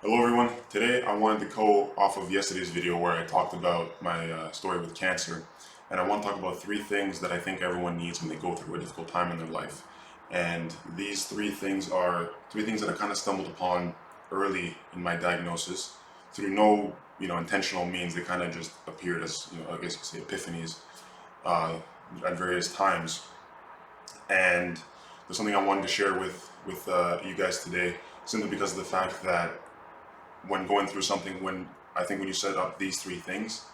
Hello everyone. Today I wanted to go off of yesterday's video where I talked about my story with cancer, and I want to talk about three things that I think everyone needs when they go through a difficult time in their life. And these three things are three things that I kind of stumbled upon early in my diagnosis through no intentional means. They kind of just appeared as I guess you could say epiphanies uh, at various times. And there's something I wanted to share with you guys today, simply because of the fact that when going through something, when you set up these three things,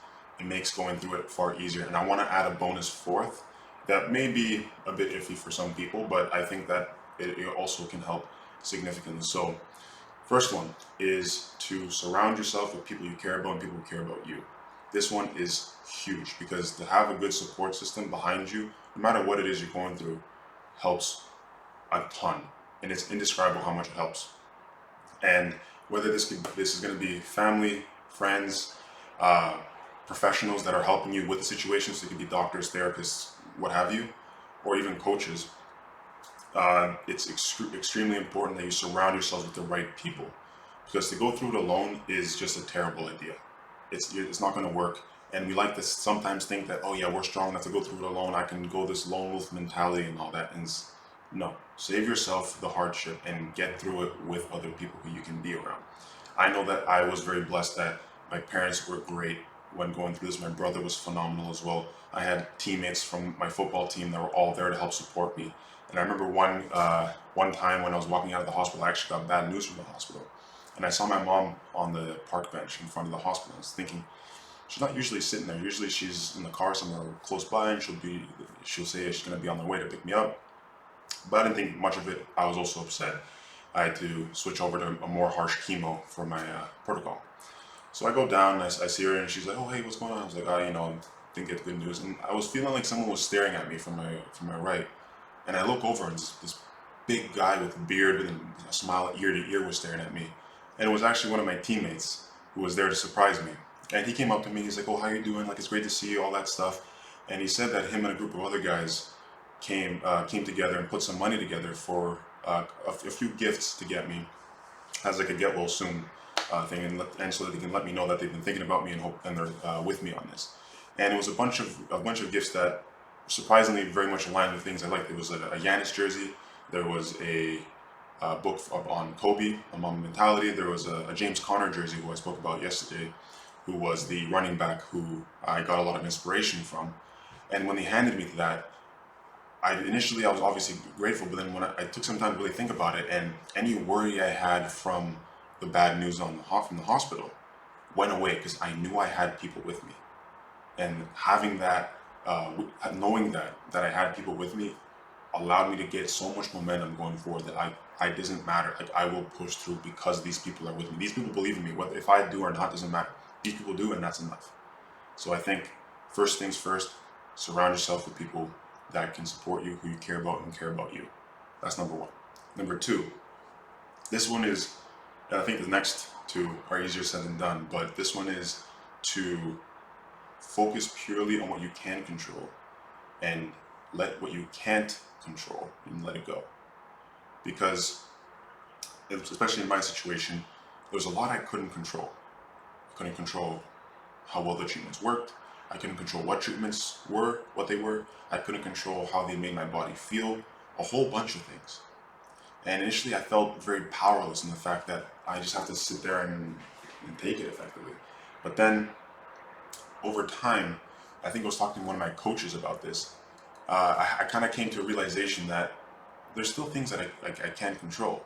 it makes going through it far easier. And I want to add a bonus fourth that may be a bit iffy for some people, but I think that it also can help significantly. So, first one is to surround yourself with people you care about and people who care about you. This one is huge because to have a good support system behind you, no matter what it is you're going through, helps a ton. And it's indescribable how much it helps. And whether this is going to be family, friends, uh, professionals that are helping you with the situation, so it could be doctors, therapists, what have you, or even coaches. It's extremely important that you surround yourselves with the right people, because to go through it alone is just a terrible idea. It's not going to work. And we like to sometimes think that, oh yeah, we're strong enough to go through it alone. I can go this lone wolf mentality and all that. And no, save yourself the hardship and get through it with other people who you can be around. I know that I was very blessed that my parents were great when going through this. My brother was phenomenal as well. I had teammates from my football team that were all there to help support me. And I remember one time when I was walking out of the hospital, I actually got bad news from the hospital, and I saw my mom on the park bench in front of the hospital. I was thinking, she's not usually sitting there. Usually she's in the car somewhere close by, and she'll say she's gonna be on the way to pick me up. But I didn't think much of it. I was also upset. I had to switch over to a more harsh chemo for my protocol. So I go down, and I see her, and she's like, "Oh, hey, what's going on?" I was like, didn't get the good news." And I was feeling like someone was staring at me from my right, and I look over, and this big guy with a beard with a smile ear to ear was staring at me, and it was actually one of my teammates who was there to surprise me. And he came up to me, he's like, "Oh, how you doing? Like, it's great to see you," all that stuff. And he said that him and a group of other guys came together and put some money together for a few gifts to get me as like a get well soon thing, and so that they can let me know that they've been thinking about me and they're with me on this. And it was a bunch of gifts that surprisingly very much aligned with things I liked. There was a Giannis jersey. There was a book on Kobe, on Mamba mentality. There was a James Conner jersey who I spoke about yesterday, who was the running back who I got a lot of inspiration from. And when they handed me that, I was obviously grateful, but then when I took some time to really think about it, and any worry I had from the bad news from the hospital went away because I knew I had people with me, and having that, knowing that I had people with me, allowed me to get so much momentum going forward that I doesn't matter. Like, I will push through because these people are with me. These people believe in me. Whether if I do or not doesn't matter. These people do, and that's enough. So I think first things first, surround yourself with people that can support you, who you care about, and care about you. That's number one. Number two, this one is, and I think the next two are easier said than done, but this one is to focus purely on what you can control and let what you can't control and let it go. Because, especially in my situation, there was a lot I couldn't control. I couldn't control how well the treatments worked. I couldn't control what treatments were, what they were. I couldn't control how they made my body feel. A whole bunch of things. And initially, I felt very powerless in the fact that I just have to sit there and take it effectively. But then, over time, I think I was talking to one of my coaches about this. I kind of came to a realization that there's still things that I can't control.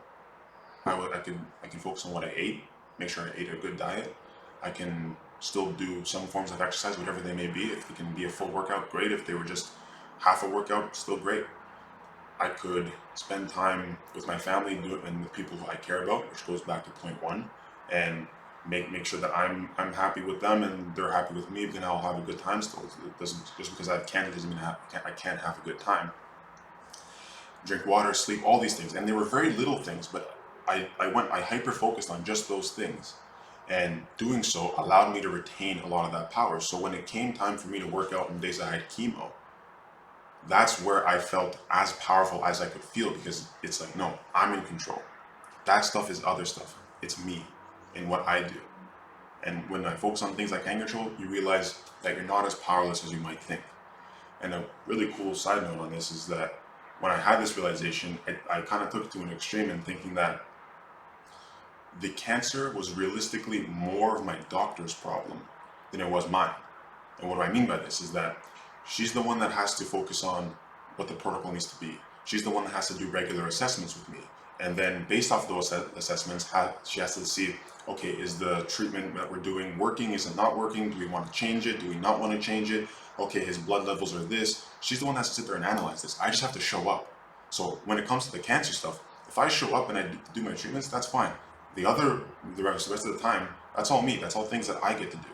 I can focus on what I ate, make sure I ate a good diet. I can still do some forms of exercise, whatever they may be. If it can be a full workout, great. If they were just half a workout, still great. I could spend time with my family and the people who I care about, which goes back to point one, and make sure that I'm happy with them and they're happy with me. Then I'll have a good time still. It doesn't just because I have cancer doesn't mean I can't have a good time. Drink water, sleep, all these things, and they were very little things, but I hyper focused on just those things, and doing so allowed me to retain a lot of that power. So when it came time for me to work out in days I had chemo, that's where I felt as powerful as I could feel, because it's like, no, I'm in control. That stuff is other stuff. It's me. in what I do. And when I focus on things I can control, you realize that you're not as powerless as you might think. And a really cool side note on this is that when I had this realization, I kind of took it to an extreme in thinking that the cancer was realistically more of my doctor's problem than it was mine. And what do I mean by this is that she's the one that has to focus on what the protocol needs to be. She's the one that has to do regular assessments with me. And then based off those assessments, she has to see, okay, is the treatment that we're doing working? Is it not working? Do we want to change it? Do we not want to change it? Okay, his blood levels are this. She's the one that has to sit there and analyze this. I just have to show up. So when it comes to the cancer stuff, if I show up and I do my treatments, that's fine. The rest of the time, that's all me. That's all things that I get to do.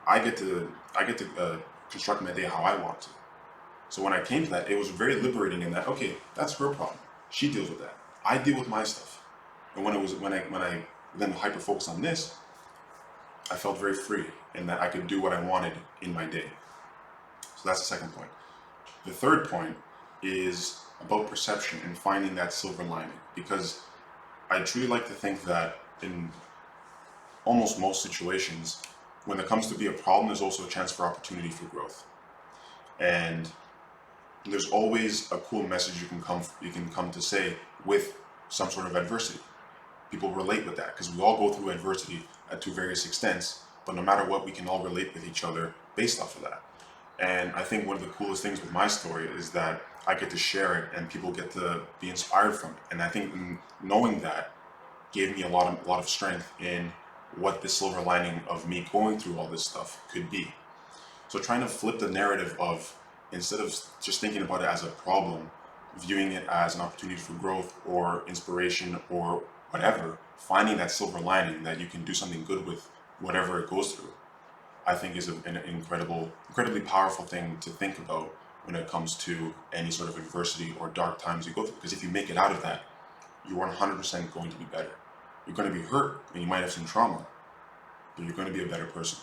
I get to construct my day how I want to. So when I came to that, it was very liberating in that, okay, that's her problem. She deals with that. I deal with my stuff. And when I then hyper focused on this, I felt very free in that I could do what I wanted in my day. So that's the second point. The third point is about perception and finding that silver lining, because I truly like to think that in almost most situations, when it comes to be a problem, there's also a chance for opportunity for growth. And there's always a cool message you can come to say with some sort of adversity. People relate with that because we all go through adversity to various extents, but no matter what, we can all relate with each other based off of that. And I think one of the coolest things with my story is that I get to share it and people get to be inspired from it. And I think knowing that gave me a lot of strength in what the silver lining of me going through all this stuff could be. So trying to flip the narrative of, instead of just thinking about it as a problem, viewing it as an opportunity for growth or inspiration or whatever, finding that silver lining that you can do something good with whatever it goes through, I think is an incredibly powerful thing to think about when it comes to any sort of adversity or dark times you go through. Because if you make it out of that, you're 100% going to be better. You're going to be hurt and you might have some trauma, but you're going to be a better person.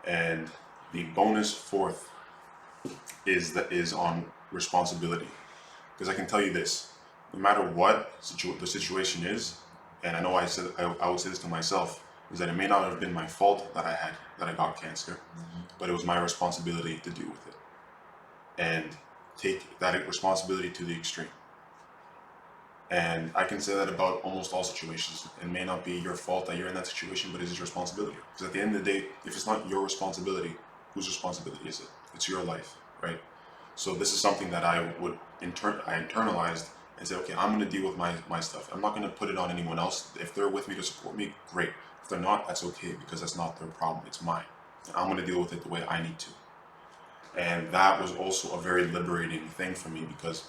And the bonus fourth is on responsibility. Because I can tell you this, no matter what the situation is, and I know I would say this to myself, is that it may not have been my fault that I got cancer, but it was my responsibility to deal with it. And take that responsibility to the extreme. And I can say that about almost all situations. It may not be your fault that you're in that situation, but it is your responsibility. Because at the end of the day, if it's not your responsibility, whose responsibility is it? It's your life, right? So this is something that I internalized and say, okay, I'm going to deal with my stuff. I'm not going to put it on anyone else. If they're with me to support me, great. If they're not, that's okay, because that's not their problem. It's mine. And I'm going to deal with it the way I need to. And that was also a very liberating thing for me, because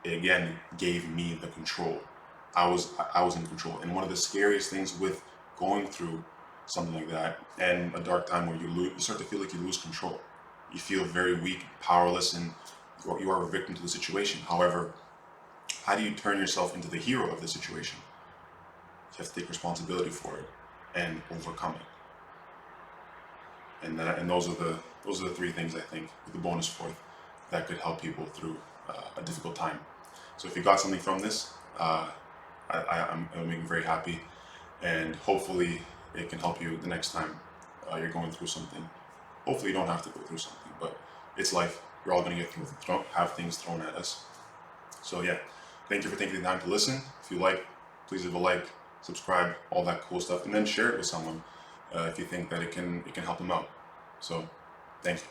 it again gave me the control. I was in control. And one of the scariest things with going through something like that and a dark time where you start to feel like you lose control. You feel very weak, powerless, and you are a victim to the situation. However, how do you turn yourself into the hero of the situation? You have to take responsibility for it and overcome it. And those are the three things, I think, with the bonus fourth, that could help people through a difficult time. So if you got something from this, it'll make me very happy, and hopefully it can help you the next time you're going through something. Hopefully you don't have to go through something, but it's life. We're all going to have things thrown at us. So yeah, thank you for taking the time to listen. If you like, please leave a like, subscribe, all that cool stuff, and then share it with someone if you think that it can help them out. So thank you.